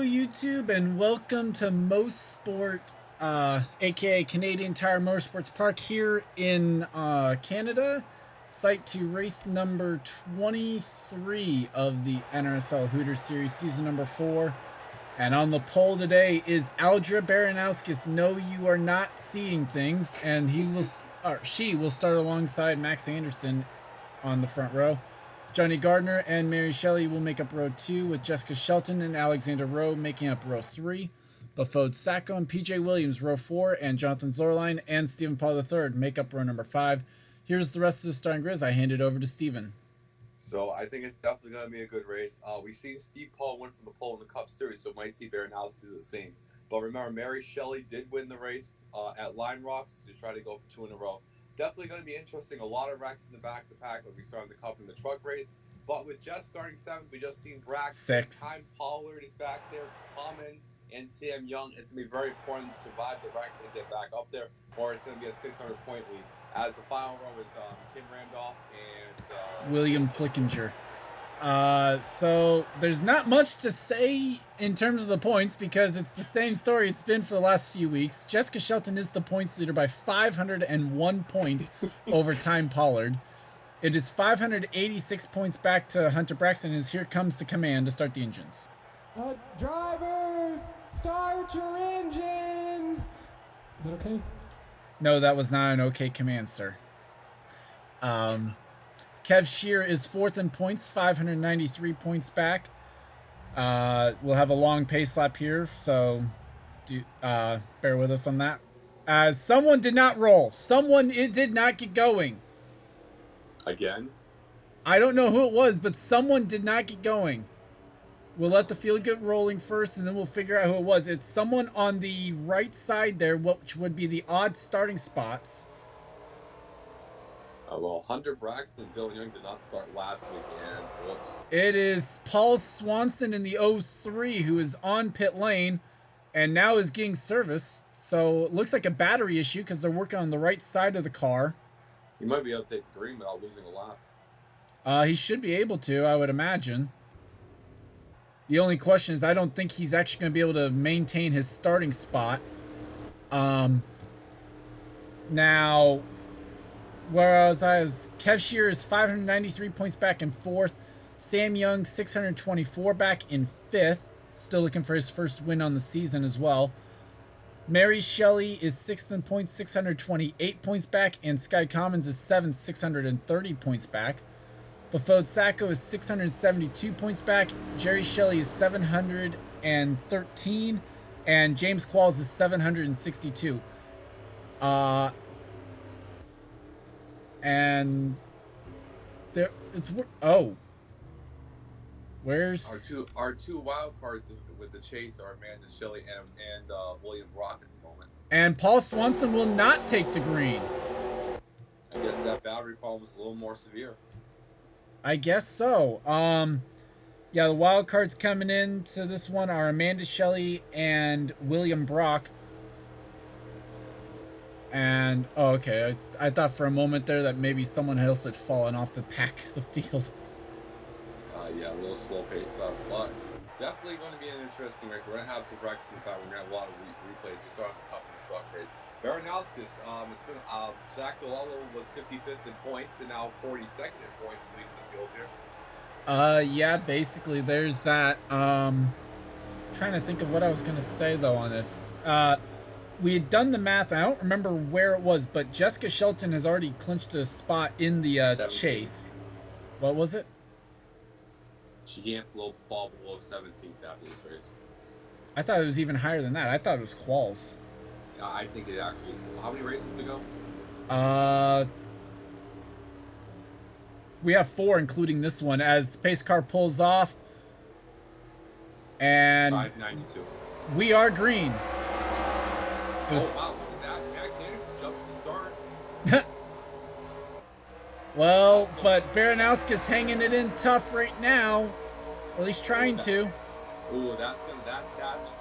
YouTube, and welcome to Mosport, aka Canadian Tire Motorsports Park here in Canada. Site to race number 23 of the NRSL Hooters Series, season number 4. And on the pole today is Aldra Baranowskis. No, you are not seeing things, and she will start alongside Max Anderson on the front row. Johnny Gardner and Mary Shelley will make up row 2, with Jessica Shelton and Alexander Rowe making up row 3. Bafode Sacco and PJ Williams row 4, and Jonathan Zorline and Stephen Paul III make up row number 5. Here's the rest of the starting grid. I hand it over to Stephen. So I think it's definitely going to be a good race. We've seen Steve Paul win from the pole in the Cup Series, so might see Baranowski do the same. But remember, Mary Shelley did win the race at Line Rocks to try to go for 2 in a row. Definitely going to be interesting. A lot of wrecks in the back of the pack when we start in the Cup and the truck race. But with Jess starting 7th, we just seen Brack. 6. Time Pollard is back there. Commons and Sam Young. It's going to be very important to survive the wrecks and get back up there, or it's going to be a 600-point lead. As the final row is Tim Randolph and William Flickinger. So there's not much to say in terms of the points because it's the same story it's been for the last few weeks. Jessica Shelton is the points leader by 501 points over Time Pollard. It is 586 points back to Hunter Braxton as Here Comes the Command to start the engines. Drivers, start your engines! Is that okay? No, that was not an okay command, sir. Kev Shear is 4th in points, 593 points back. We'll have a long pace lap here, so bear with us on that. Someone did not roll. It did not get going. Again? I don't know who it was, but someone did not get going. We'll let the field get rolling first, and then we'll figure out who it was. It's someone on the right side there, which would be the odd starting spots. Well, Hunter Braxton and Dylan Young did not start last week, and whoops. It is Paul Swanson in the 03 who is on pit lane and now is getting service. So it looks like a battery issue because they're working on the right side of the car. He might be able to take the green without losing a lap. He should be able to, I would imagine. The only question is I don't think he's actually going to be able to maintain his starting spot. Now, whereas Kev Shear is 593 points back in 4th. Sam Young, 624 back in 5th. Still looking for his first win on the season as well. Mary Shelley is 6th in points, 628 points back. And Sky Commons is 7th, 630 points back. Bafode Sacco is 672 points back. Jerry Shelley is 713. And James Qualls is 762. And there it's where's our two wild cards with the chase are Amanda Shelley and William Brock at the moment. And Paul Swanson will not take the green. I guess that battery problem was a little more severe. I guess so. Yeah, the wild cards coming into this one are Amanda Shelley and William Brock. And, okay, I thought for a moment there that maybe someone else had fallen off the pack of the field. Yeah, a little slow pace up, but definitely going to be an interesting race. We're going to have some wrecks in the back. We're going to have a lot of replays. We saw in the Cup and the truck race. Baranowskis, it's been, Zach DeLallo was 55th in points and now 42nd in points leading the field here. Yeah, basically there's that. Trying to think of what I was going to say, though, on this. We had done the math. I don't remember where it was, but Jessica Shelton has already clinched a spot in the chase. What was it? She can't fall below 17th after this race. I thought it was even higher than that. I thought it was Qualls. Yeah, I think it actually is. How many races to go? We have 4, including this one, as the pace car pulls off. And 592. We are green. Wow, look at that. Max Anderson jumps the start. Well, but Baranowski's hanging it in tough right now. Or at least trying to. Ooh, that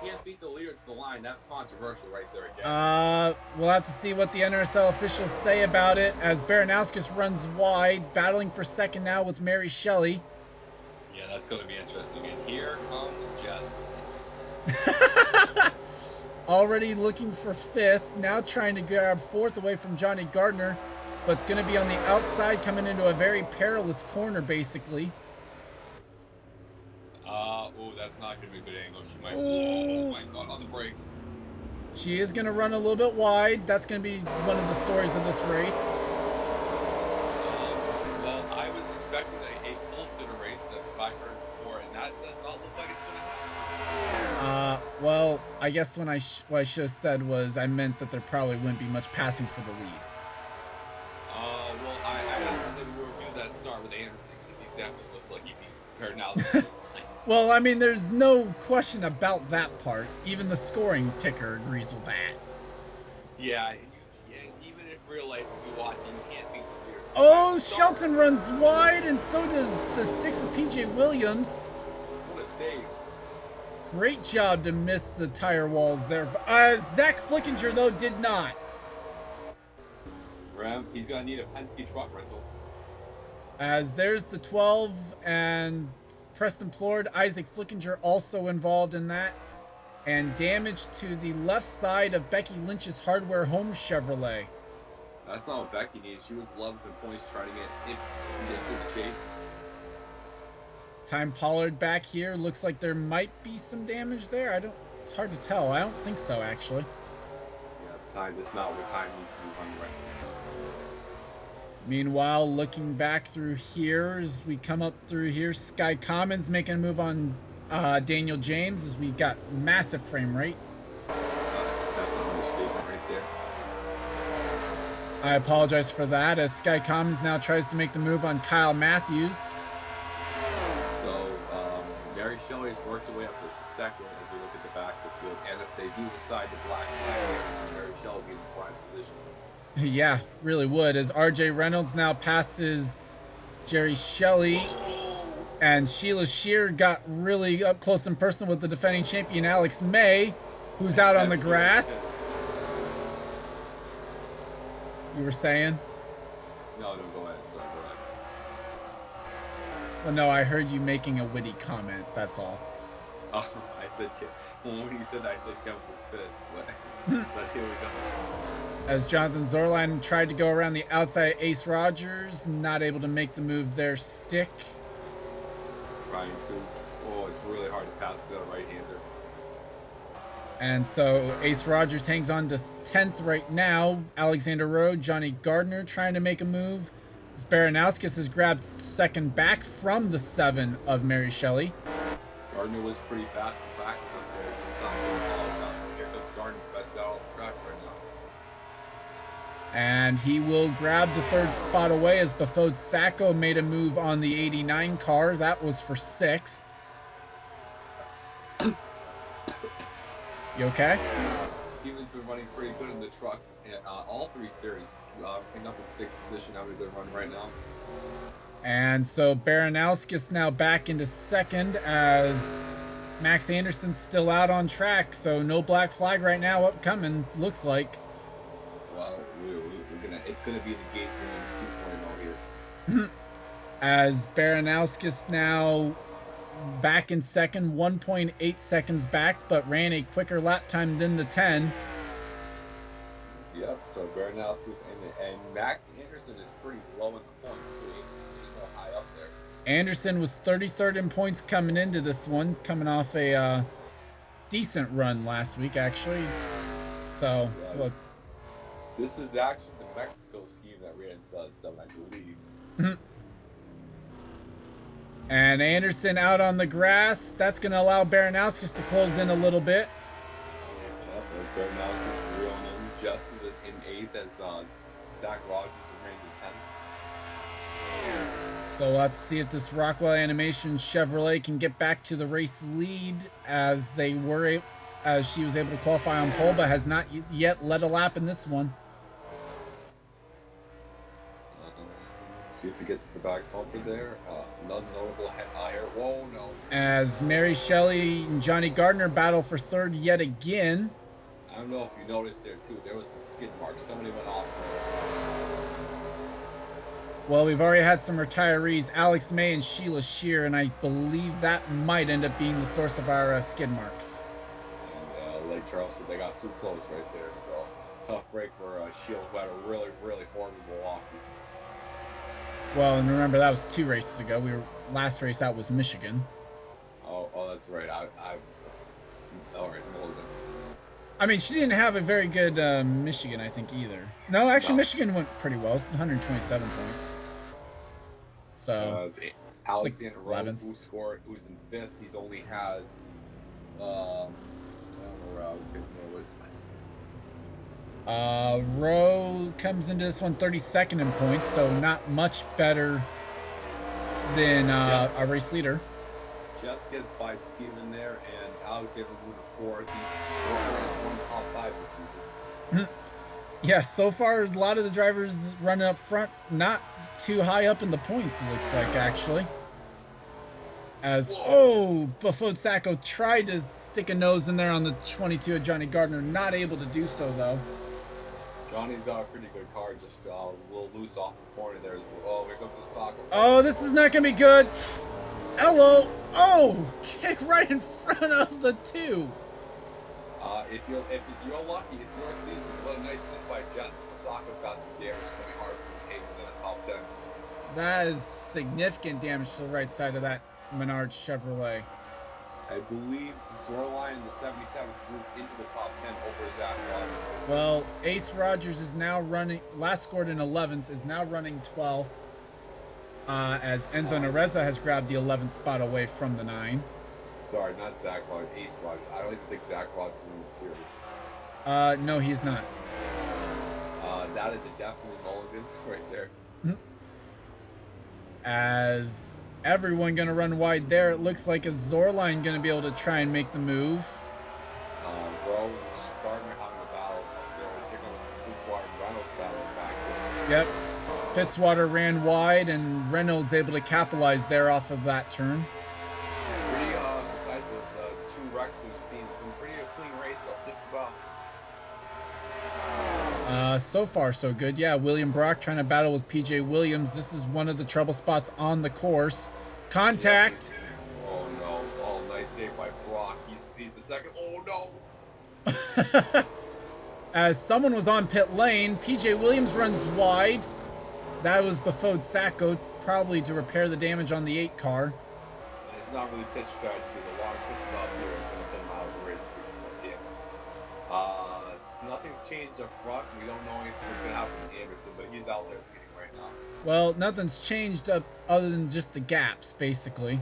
you can't beat the leader to the line. That's controversial right there again. We'll have to see what the NRSL officials say about it as Baranowskis runs wide, battling for second now with Mary Shelley. Yeah, that's going to be interesting. And here comes Jess. Already looking for fifth, now trying to grab fourth away from Johnny Gardner, but it's going to be on the outside, coming into a very perilous corner, basically. Oh, that's not going to be a good angle. She might. Oh my God, on the brakes. She is going to run a little bit wide. That's going to be one of the stories of this race. Well, I was expecting a pulse in a race. That's what I heard before, and that does not look like it's going to happen. Well, I guess what I should have said was I meant that there probably wouldn't be much passing for the lead. Well, I have to say we reviewed that start with Anderson because he definitely looks like he beats Baranowski. Well, I mean, there's no question about that part. Even the scoring ticker agrees with that. Yeah, and even if real life, if you watch it, you can't beat the Hooters. Oh, Shelton runs wide, and so does the sixth of PJ Williams. What a save. Great job to miss the tire walls there. Zach Flickinger, though, did not. He's going to need a Penske truck rental. As there's the 12, and Preston Plord, Isaac Flickinger also involved in that. And damage to the left side of Becky Lynch's Hardware Home Chevrolet. That's not what Becky needed. She was 11th in points trying to get into the chase. Time Pollard back here. Looks like there might be some damage there. It's hard to tell. I don't think so, actually. Yeah, time is not what time needs to be run right now. Meanwhile, looking back through here as we come up through here, Sky Commons making a move on Daniel James as we got massive frame rate. That's an understatement right there. I apologize for that as Sky Commons now tries to make the move on Kyle Matthews. So, Mary Shelley's worked her way up to second as we look at the back of the field. And if they do decide to black flag, Mary Shelley will be in the prime position. Yeah, really would, as RJ Reynolds now passes Jerry Shelley, and Sheila Shear got really up close and personal with the defending champion Alex May, who's out on the grass. You were saying? No, go ahead. Sorry, go ahead. Well, no, I heard you making a witty comment, that's all. Oh, I said, well, when you said that, I said Kevin was pissed, but here we go. As Jonathan Zorline tried to go around the outside, Ace Rogers, not able to make the move there, stick. Trying to. Oh, it's really hard to pass the right-hander. And so Ace Rogers hangs on to 10th right now. Alexander Rowe, Johnny Gardner trying to make a move. Baranowskis has grabbed second back from the 7 of Mary Shelley. Gardner was pretty fast in practice up there as the sun here comes Gardner, best guy on the track right now. And he will grab the 3rd spot away as Bafode Sacco made a move on the 89 car. That was for 6th. You okay? Steven's been running pretty good in the trucks. All 3 series. Picking up in 6th position, having a good run right now. And so Baranowskis now back into 2nd as Max Anderson's still out on track. So no black flag right now upcoming, looks like. Well, it's going to be the Gate Williams 2.0 here. As Baranowskis now back in 2nd, 1.8 seconds back, but ran a quicker lap time than the 10. Yep, so Baranowski's and Max Anderson is pretty low in the points, too. He's high up there. Anderson was 33rd in points coming into this one, coming off a decent run last week, actually. So, yeah, look. This is actually the Mexico scheme that ran in 2007, I believe. And Anderson out on the grass. That's going to allow Baranowskis to close in a little bit. Yep, there's Baranowskis reeling in just in 8th as Zach Rogers remains in 10th. So let's see if this Rockwell Animation Chevrolet can get back to the race lead as she was able to qualify on pole, but has not yet led a lap in this one. See if to get to the back bumper there. None notable higher. Whoa, no. As Mary Shelley and Johnny Gardner battle for 3rd yet again. I don't know if you noticed there too. There was some skid marks. Somebody went off. Well, we've already had some retirees, Alex May and Sheila Shear, and I believe that might end up being the source of our skid marks. Lake Charles said, they got too close right there. So tough break for Shield, who had a really, really horrible Milwaukee. Well, and remember that was 2 races ago. Last race out was Michigan. Oh, that's right. All right, Mulligan. I mean, she didn't have a very good Michigan, I think, either. No, actually, Michigan went pretty well, 127 points. So Alexander like Rowe, who's in 5th. He's only has I don't know where I was getting there was. Rowe comes into this one 32nd in points, so not much better than our race leader. Just gets by Steven there, and Alexander moved 4th. He scored 1 top 5 this season. Yeah, so far a lot of the drivers running up front, not too high up in the points, it looks like, actually. As, Buffon Sacco tried to stick a nose in there on the 22 of Johnny Gardner, not able to do so, though. Johnny's got a pretty good car, just a little loose off the corner there. Oh, here comes the Sacco. Oh, this is not going to be good. Hello. Oh, kick right in front of the 2. If you're lucky, it's your season. What a nice miss by Jess. Masaka's got some damage coming hard from the 8th in the top 10. That is significant damage to the right side of that Menard Chevrolet. I believe Zorline in the 77 moved into the top 10 over Zach Rogers. Well, Ace Rogers is now running, last scored in 11th, is now running 12th. As Enzo Nareza has grabbed the 11th spot away from the 9. Sorry, not Zach Rogers, Ace Rogers. I don't even think Zach Rogers is in this series. No, he is not. That is a definitely Mulligan right there. As everyone going to run wide there, it looks like a Zorline going to be able to try and make the move. Rose, Gardner having a battle up there. Signals Fitzwater and Reynolds battling back there. Yep. Fitzwater ran wide, and Reynolds able to capitalize there off of that turn. Pretty, besides the 2 wrecks we've seen, it's been pretty clean race up just about. So far, so good. Yeah, William Brock trying to battle with PJ Williams. This is one of the trouble spots on the course. Contact. Oh, no. Oh, nice save by Brock. He's the second. Oh, no. As someone was on pit lane, PJ Williams runs wide. That was Buffon Sacco, probably to repair the damage on the 8 car. And it's not really pitch strategy. The long pit stop here is going to put him out of the race recently. Nothing's changed up front. We don't know what's going to happen with Anderson, but he's out there leading right now. Well, nothing's changed up other than just the gaps, basically.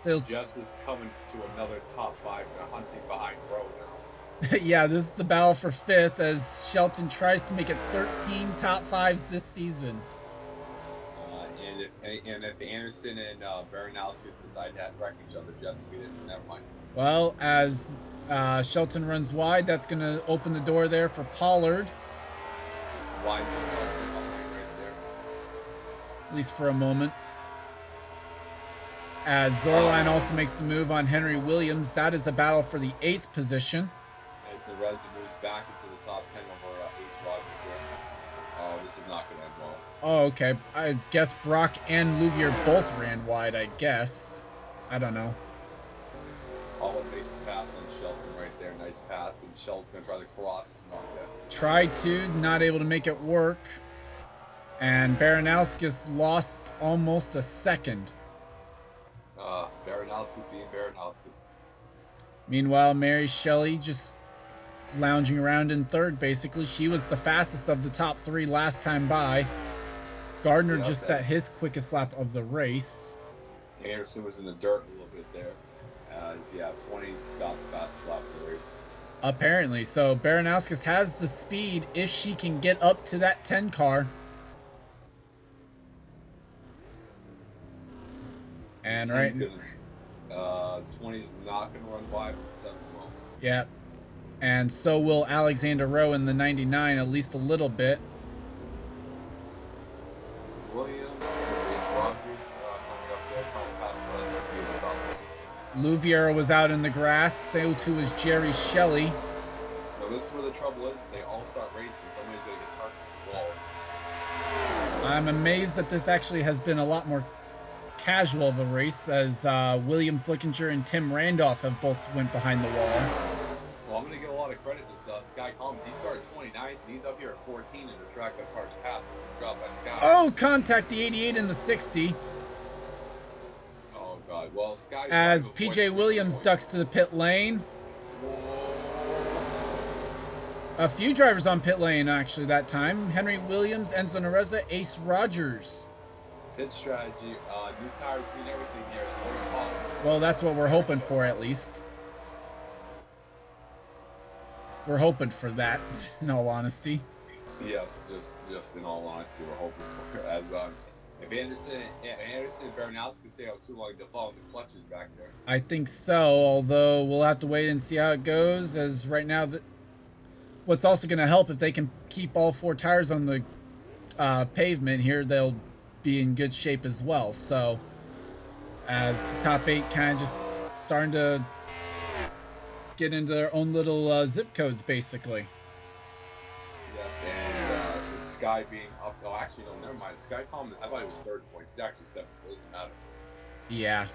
Jess is coming to another top 5, hunting behind Rowe now. Yeah, this is the battle for 5th as Shelton tries to make it 13 top 5s this season. And if Anderson and Baranowski decide to wreck each other, Jess will be there. Never mind. Well, as Shelton runs wide, that's going to open the door there for Pollard. Wide behind right there. At least for a moment. As Zorline also makes the move on Henry Williams, that is a battle for the 8th position. As the Reza moves back into the top 10 over Ace Rogers there. Oh, this is not going to end well. Oh, okay. I guess Brock and Louvier both ran wide, I guess. I don't know. Pollard makes the pass on Shelton right there. Nice pass. And Shelton's going to try the cross. Not that. Tried to, not able to make it work. And Baranowskis lost almost a second. Baranowskis being Baranowskis. Meanwhile, Mary Shelley just lounging around in 3rd, basically. She was the fastest of the top 3 last time by. Gardner just set his quickest lap of the race. Anderson was in the dirt a little bit there. 20's got the fastest lap of the race. Apparently. So Baranowskis has the speed if she can get up to that 10 car. And right. 20's not going to run by, but 7 will. Yeah. And so will Alexander Rowe in the 99, at least a little bit. Williams, Ace Rogers coming up there, trying to pass the rest of the top 10. Louvier was out in the grass, so too was Jerry Shelley. Now this is where the trouble is, they all start racing, somebody's going to get targeted to the wall. I'm amazed that this actually has been a lot more casual of a race, as William Flickinger and Tim Randolph have both went behind the wall. Well, I'm going to give a lot of credit to Sky Collins. He started 29th, and he's up here at 14 in a track that's hard to pass. Dropped by Sky. Oh, contact the 88 and the 60. Oh, God. Well, Sky's as PJ Williams ducks to the pit lane. Whoa. A few drivers on pit lane, actually, that time. Henry Williams, Enzo Nareza, Ace Rogers. Pit strategy. New tires mean everything here. Well, that's what we're hoping for, at least. We're hoping for that, in all honesty. Yes, just in all honesty, we're hoping for it. As if Anderson and Baranowski stay out too long, they'll fall in the clutches back there. I think so, although we'll have to wait and see how it goes, as right now, what's also going to help, if they can keep all four tires on the pavement here, they'll be in good shape as well. So, as the top 8 kind of just starting to get into their own little zip codes, basically. Yeah, and Sky being up. Oh, actually, no, never mind. Sky Common, I thought he was third points. He's actually 7th. It doesn't matter. Yeah.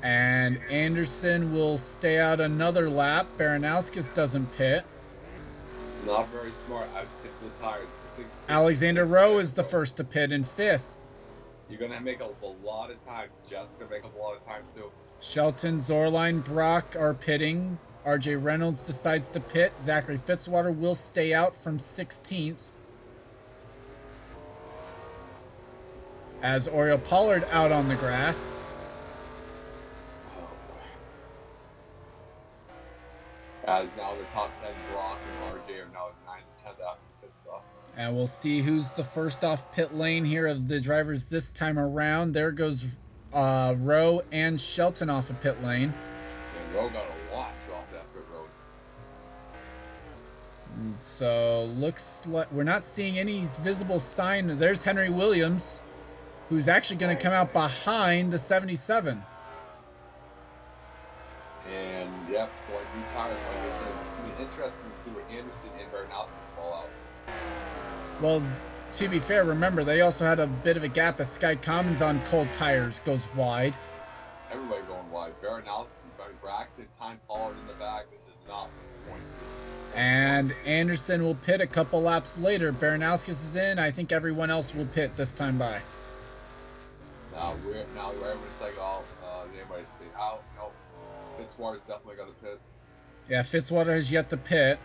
And Anderson will stay out another lap. Baranowskis doesn't pit. Not very smart. I pit for the tires. Alexander Rowe is the first to pit in 5th. You're going to make up a lot of time. Jess going to make up a lot of time, too. Shelton, Zorline, Brock are pitting. RJ Reynolds decides to pit. Zachary Fitzwater will stay out from 16th. As Oriole Pollard out on the grass. Oh, boy. As now the top 10, Brock and RJ are now at 9 and 10 after the pit stops. And we'll see who's the first off pit lane here of the drivers this time around. There goes Rowe and Shelton off a pit lane. And Rowe got a watch off that pit road. And so looks like we're not seeing any visible sign. There's Henry Williams, who's actually going to come out behind the 77. And yep, so like new tires, like I said, it's going to be interesting to see where Anderson and Baranowski's fall out. Well, to be fair, remember, they also had a bit of a gap as Sky Commons on cold tires goes wide. Everybody going wide. Baranowski, Braxton, Time Pollard in the back. This is not points. And Anderson will pit a couple laps later. Baranowskis is in. I think everyone else will pit this time by. Now everyone's like, oh, anybody stay out? Nope. Fitzwater's definitely got to pit. Yeah, Fitzwater has yet to pit.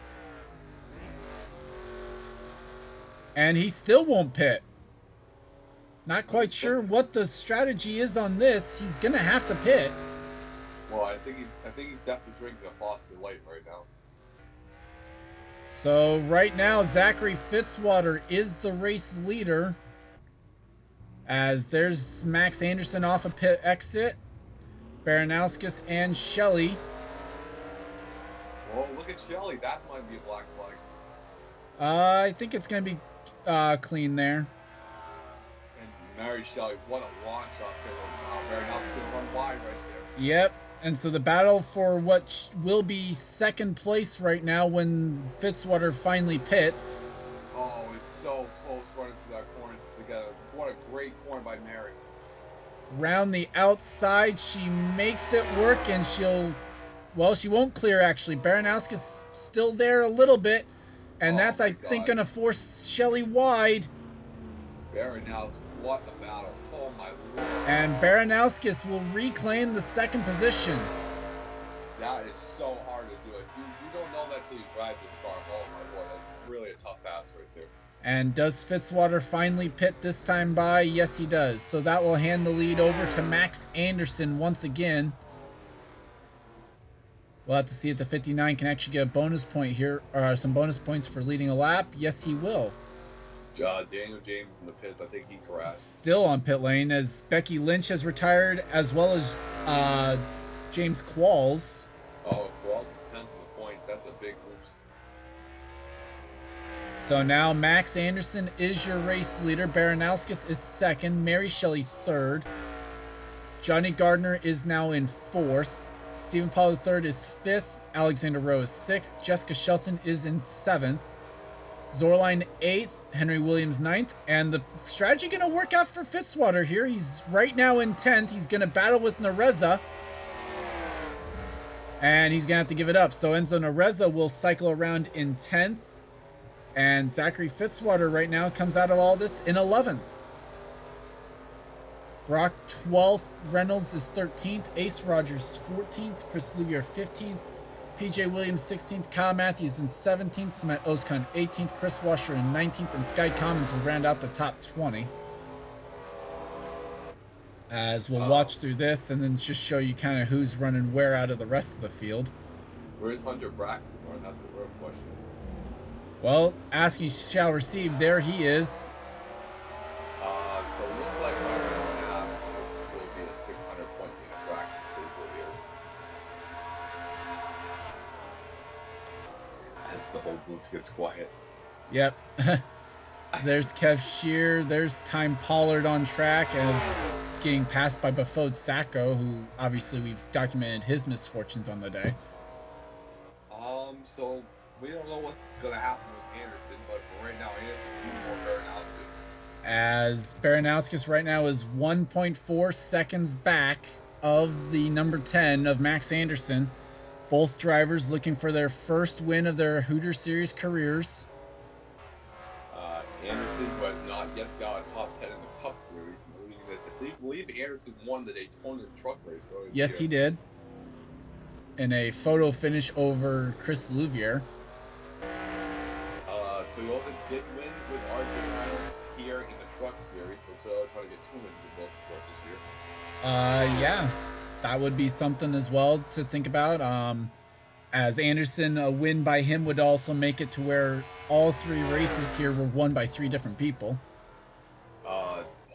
And he still won't pit. Not quite sure what the strategy is on this. He's gonna have to pit. Well, I think he's definitely drinking a Foster Light right now. So right now, Zachary Fitzwater is the race leader. As there's Max Anderson off a pit exit. Baranowskis and Shelley. Well, look at Shelley. That might be a black flag. I think it's gonna be clean there. And Mary Shelley, what a launch off there. Baranowski's gonna run wide right there. Yep. And so the battle for what will be second place right now when Fitzwater finally pits. Oh, it's so close running through that corner together. What a great corner by Mary. Round the outside, she makes it work, and she won't clear, actually. Baranowski's still there a little bit, and that's, I think, going to force Shelley wide. Baranowski, what a battle. Oh, my Lord. And Baranowskis will reclaim the second position. That is so hard to do it. You don't know that till you drive this car. Oh, my Lord, that's really a tough pass right there. And does Fitzwater finally pit this time by? Yes, he does. So that will hand the lead over to Max Anderson once again. We'll have to see if the 59 can actually get a bonus point here, or some bonus points for leading a lap. Yes, he will. Daniel James in the pits, I think he crashed. Still on pit lane, as Becky Lynch has retired, as well as James Qualls. Oh, Qualls is 10th in the points. That's a big oops. So now Max Anderson is your race leader. Baranowskis is second. Mary Shelley third. Johnny Gardner is now in fourth. Stephen Paul III is fifth. Alexander Rowe is sixth. Jessica Shelton is in seventh. Zorline 8th, Henry Williams 9th, and the strategy going to work out for Fitzwater here. He's right now in 10th. He's going to battle with Nareza. And he's going to have to give it up. So Enzo Nareza will cycle around in 10th. And Zachary Fitzwater right now comes out of all this in 11th. Brock 12th. Reynolds is 13th. Ace Rogers 14th. Chris Lugier 15th. PJ Williams 16th. Kyle Matthews in 17th. Samet Ozkan 18th. Chris Washer in 19th. And Sky Commons will round out the top 20. As we'll watch through this and then just show you kind of who's running where out of the rest of the field. Where's Hunter Braxton? Or that's the real question. Well, asking shall receive. There he is. So it looks like right now will be a 600-point game if Braxton stays where he is. As the whole booth gets quiet. Yep. There's Kev Shear. There's Time Pollard on track as getting passed by Bafode Sacco, who obviously we've documented his misfortunes on the day. So we don't know what's gonna happen with Anderson, but for right now, Anderson needs more Baranowskis. As Baranowskis right now is 1.4 seconds back of the number 10 of Max Anderson. Both drivers looking for their first win of their Hooters Series careers. Anderson, who has not yet got a top 10 in the Cup Series. I believe Anderson won the Daytona truck race. Yes, he did. In a photo finish over Chris Louvier. Toyota did win with RJ Reynolds here in the truck series, so Toyota trying to get 2 wins in Mosport this year. Yeah, that would be something as well to think about. As Anderson, a win by him would also make it to where all 3 races here were won by 3 different people.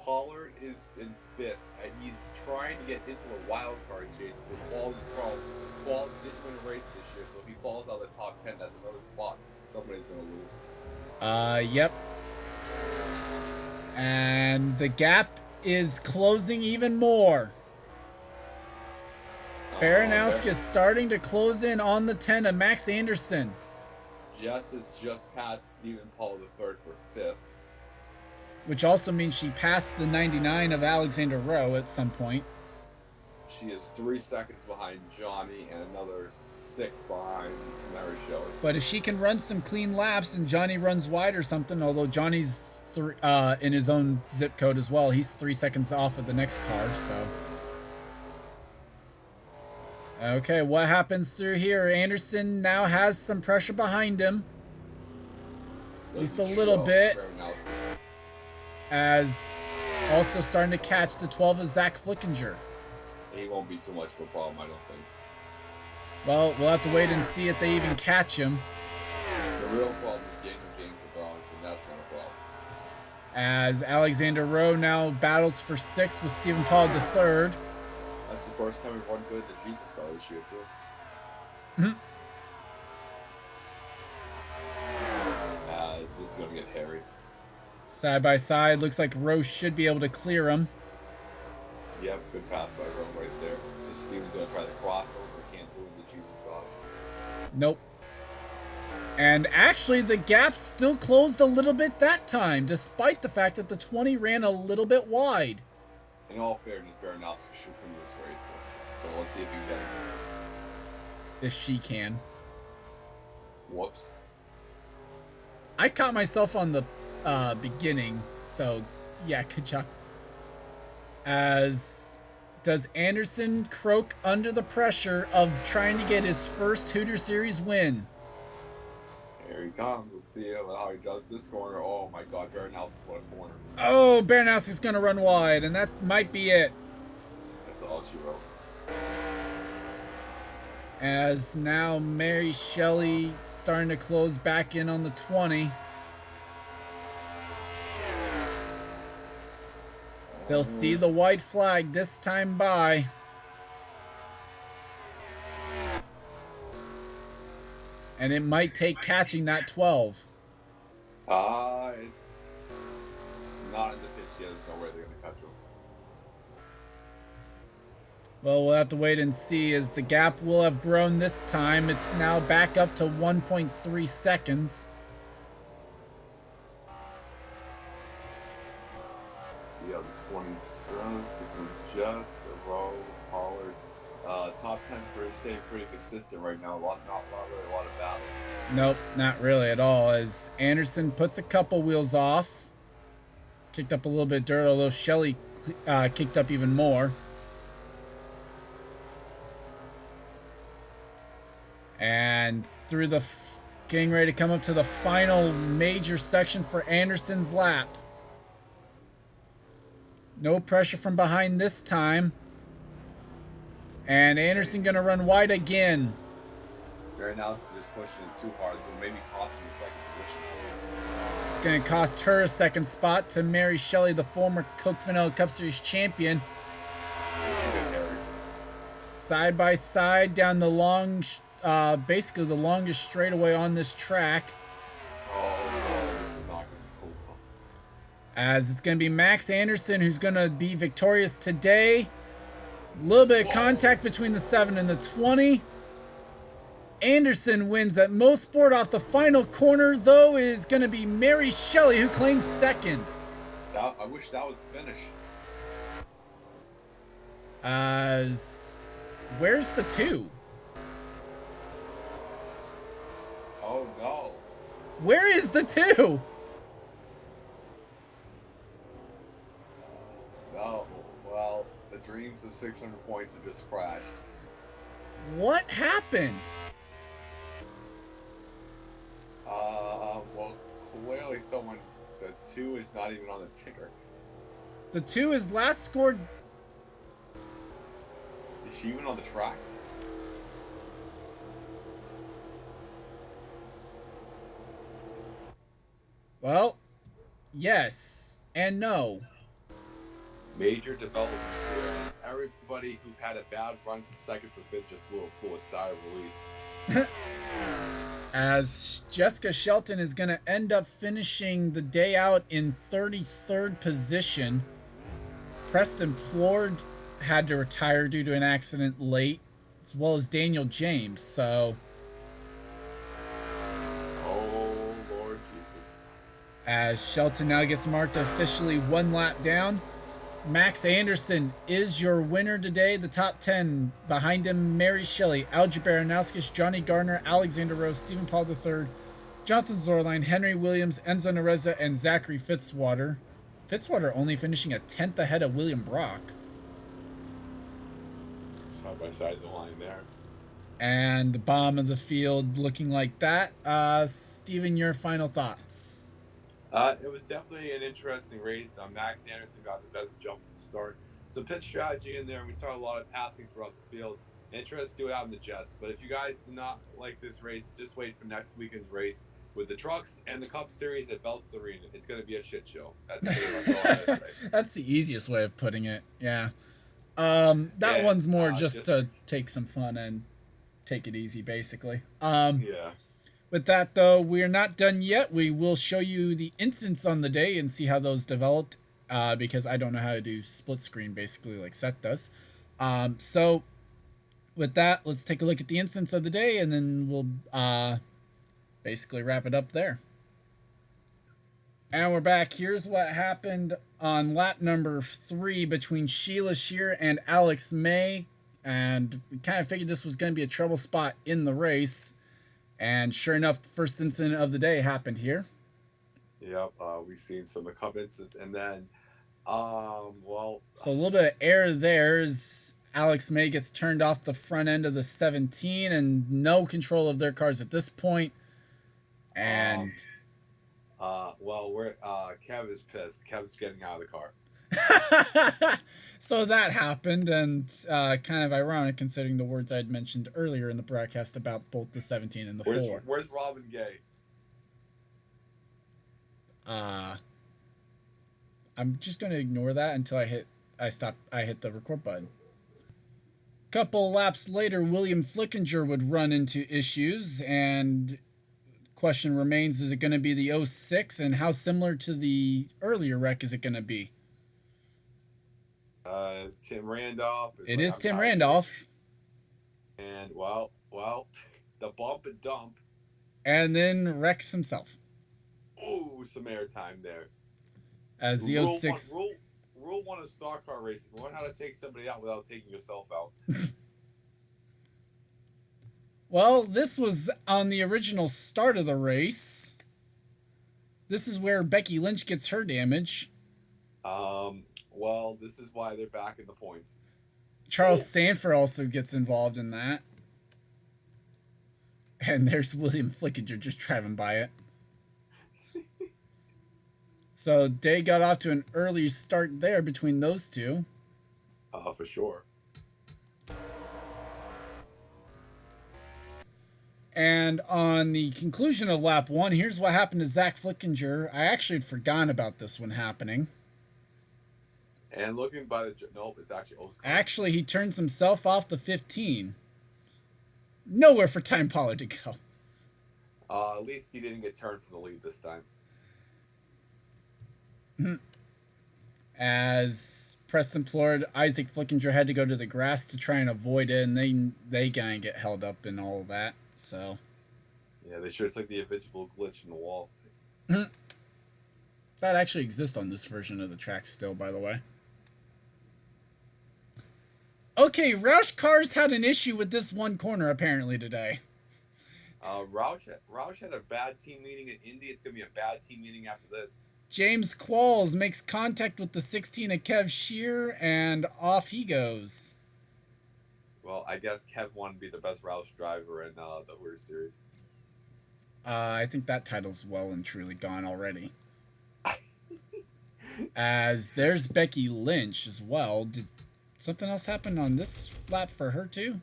Pollard is in 5th. He's trying to get into the wild card chase with Qualls' problem. Qualls didn't win a race this year, so if he falls out of the top 10, that's another spot somebody's going to lose. Yep. And the gap is closing even more. Baranowski is starting to close in on the 10 of Max Anderson. Jess is just past Stephen Paul III for 5th. Which also means she passed the 99 of Alexander Rowe at some point. She is 3 seconds behind Johnny and another 6 behind Mary Shelley. But if she can run some clean laps and Johnny runs wide or something, although Johnny's in his own zip code as well, he's 3 seconds off of the next car, so. Okay, what happens through here? Anderson now has some pressure behind him. At least a little bit. As also starting to catch the 12 of Zach Flickinger. He won't be too much of a problem, I don't think. Well, we'll have to wait and see if they even catch him. The real problem is Daniel James with Darlington. That's not a problem. As Alexander Rowe now battles for 6th with Stephen Paul III. That's the first time we've run good at the Jesus car this year, too. Mm-hmm. As this is going to get hairy. Side by side, looks like Rowe should be able to clear him. Yep, good pass by Rowe right there. This seems going to try the crossover, but can't do it in the Jesus dodge. Nope. And actually, the gap still closed a little bit that time, despite the fact that the 20 ran a little bit wide. In all fairness, Baranowski should win this race, so let's see if he can. If she can. Whoops. I caught myself on the beginning, so yeah, good job. As does Anderson croak under the pressure of trying to get his first Hooter Series win? Here he comes. Let's see how he does this corner. Oh my God, Baranowski's won a corner. Oh, Baranowski's going to run wide, and that might be it. That's all she wrote. As now Mary Shelley starting to close back in on the 20. They'll see the white flag this time by. And it might take catching that 12. It's not in the pitch yet. There's no way they're going to catch him. Well, we'll have to wait and see as the gap will have grown this time. It's now back up to 1.3 seconds. Let's see how the 20s does. It was just a Rowe, Pollard. Top 10 staying pretty consistent right now. Not really a lot of battles. Nope, not really at all. As Anderson puts a couple wheels off, kicked up a little bit of dirt, although Shelley kicked up even more. And through the getting ready to come up to the final major section for Anderson's lap. No pressure from behind this time. And Anderson going to run wide again. Baranowski just pushing it too hard, so maybe costing the second position. It's going to cost her a second spot to Mary Shelley, the former Coke Vanilla Cup Series champion. Side by side down the long, basically the longest straightaway on this track. Oh, this is not going to go well. As it's going to be Max Anderson who's going to be victorious today. A little bit of contact between the 7 and the 20. Anderson wins at Mosport. Off the final corner, though, is going to be Mary Shelley, who claims second. I wish that was the finish. Where's the 2? Oh, no. Where is the 2? No. Well, the dreams of 600 points have just crashed. What happened? Well, clearly the 2 is not even on the ticker. The 2 is last scored. Is she even on the track? Well, yes and no. Major developments here. As everybody who've had a bad run from second to fifth just blew a sigh of relief. As Jessica Shelton is going to end up finishing the day out in 33rd position. Preston Plord had to retire due to an accident late, as well as Daniel James. So, oh, Lord Jesus. As Shelton now gets marked officially 1 lap down. Max Anderson is your winner today. The top 10 behind him: Mary Shelley, Algie Baranowskis, Johnny Gardner, Alexander Rose, Stephen Paul III, Jonathan Zorline, Henry Williams, Enzo Nereza, and Zachary Fitzwater. Fitzwater only finishing a 10th ahead of William Brock. Side by side the line there. And the bottom of the field looking like that. Stephen, your final thoughts? It was definitely an interesting race. Max Anderson got the best jump at the start. Some pitch strategy in there. We saw a lot of passing throughout the field. Interesting to see what happened to Jess. But if you guys do not like this race, just wait for next weekend's race with the trucks and the Cup Series at Veltz Arena. It's going to be a shit show. That's all I have to say. That's the easiest way of putting it. Yeah. That one's more just to take some fun and take it easy, basically. Yeah. With that, though, we're not done yet. We will show you the instance on the day and see how those developed, because I don't know how to do split screen, basically, like Seth does. So, with that, let's take a look at the instance of the day, and then we'll basically wrap it up there. And we're back. Here's what happened on lap number 3 between Sheila Shear and Alex May. And we kind of figured this was going to be a trouble spot in the race. And sure enough, the first incident of the day happened here. Yep, we've seen some of the Cup incidents. And then, so a little bit of error there as Alex May gets turned off the front end of the 17 and no control of their cars at this point. And Kev is pissed. Kev's getting out of the car. So that happened, and kind of ironic considering the words I had mentioned earlier in the broadcast about both the 17 and the 4. Where's Robin Gay? I'm just going to ignore that until I hit the record button. Couple laps later, William Flickinger would run into issues, and question remains, is it going to be the 06, and how similar to the earlier wreck is it going to be? It's Tim Randolph. It is Tim Randolph. And, the bump and dump. And then wrecks himself. Ooh, some airtime there. As the 06... Rule 1 of stock car racing. Learn how to take somebody out without taking yourself out. Well, this was on the original start of the race. This is where Becky Lynch gets her damage. Well, this is why they're back in the points. Charles Sanford also gets involved in that. And there's William Flickinger just driving by it. So Day got off to an early start there between those two. For sure. And on the conclusion of lap 1, here's what happened to Zach Flickinger. I actually had forgotten about this one happening. And looking by the... Nope, it's actually Oscar. Actually, he turns himself off the 15. Nowhere for Time Pollard to go. At least he didn't get turned from the lead this time. As Preston Plord, Isaac Flickinger had to go to the grass to try and avoid it, and they kind of get held up in all of that. So, yeah, they should have took the invisible glitch in the wall. That actually exists on this version of the track still, by the way. Okay, Roush Cars had an issue with this one corner apparently today. Roush had a bad team meeting in Indy. It's going to be a bad team meeting after this. James Qualls makes contact with the 16 of Kev Shear, and off he goes. Well, I guess Kev wanted to be the best Roush driver in the Hooters series. I think that title's well and truly gone already. As there's Becky Lynch as well. Did something else happen on this lap for her too?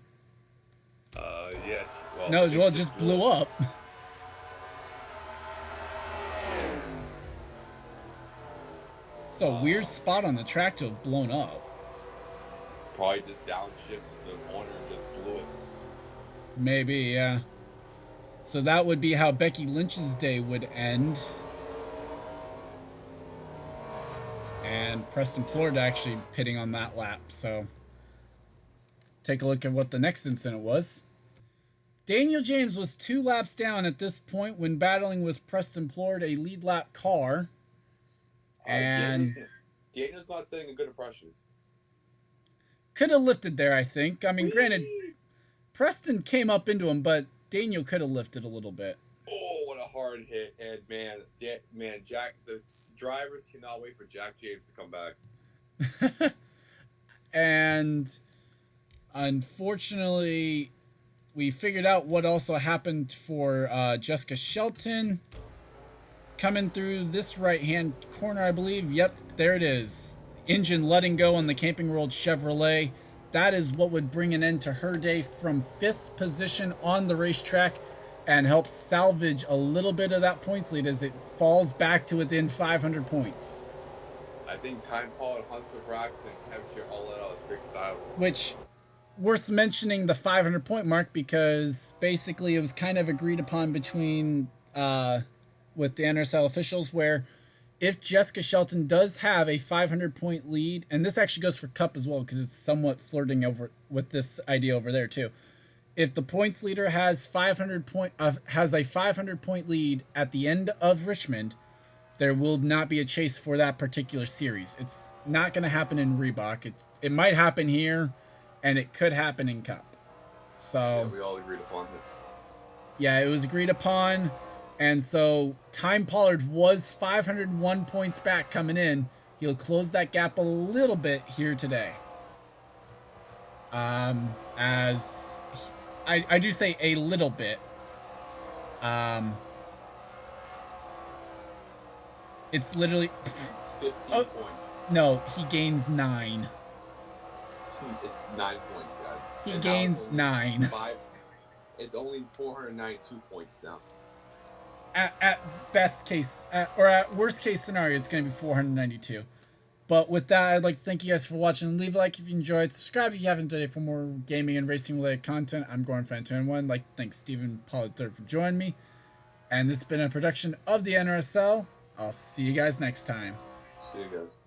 Yes. Well, no, well, it just blew up. It's a weird spot on the track to have blown up. Probably just downshifted the corner and just blew it. Maybe, yeah. So that would be how Becky Lynch's day would end. And Preston Plord actually pitting on that lap. So take a look at what the next incident was. Daniel James was 2 laps down at this point when battling with Preston Plord, a lead lap car. And Daniel's not setting a good impression. Could have lifted there, I think. I mean, granted, Preston came up into him, but Daniel could have lifted a little bit. Oh, what a hard hit. And man, Jack, the drivers cannot wait for Jack James to come back. And unfortunately, we figured out what also happened for Jessica Shelton. Coming through this right-hand corner, I believe. Yep, there it is. Engine letting go on the Camping World Chevrolet. That is what would bring an end to her day from 5th position on the racetrack and help salvage a little bit of that points lead as it falls back to within 500 points. I think Time Paul and Hunter Braxton captured all that out as big style. Which, worth mentioning the 500 point mark because basically it was kind of agreed upon between with the NRSL officials where if Jessica Shelton does have a 500 point lead, and this actually goes for Cup as well because it's somewhat flirting over with this idea over there too. If the points leader has a 500 point lead at the end of Richmond, there will not be a chase for that particular series. It's not going to happen in Reebok. It might happen here, and it could happen in Cup. So yeah, we all agreed upon it. Yeah, it was agreed upon. And so Time Pollard was 501 points back coming in. He'll close that gap a little bit here today. As I do say a little bit. It's literally 15 points. No, he gains 9. It's 9 points, guys. He and gains 9. It's only 492 points now. At best case, or at worst case scenario, it's going to be 492. But with that, I'd like to thank you guys for watching. Leave a like if you enjoyed. Subscribe if you haven't today for more gaming and racing related content. I'm Gordon Fan21. Like, thanks Stephen Pollard III for joining me. And this has been a production of the NRSL. I'll see you guys next time. See you guys.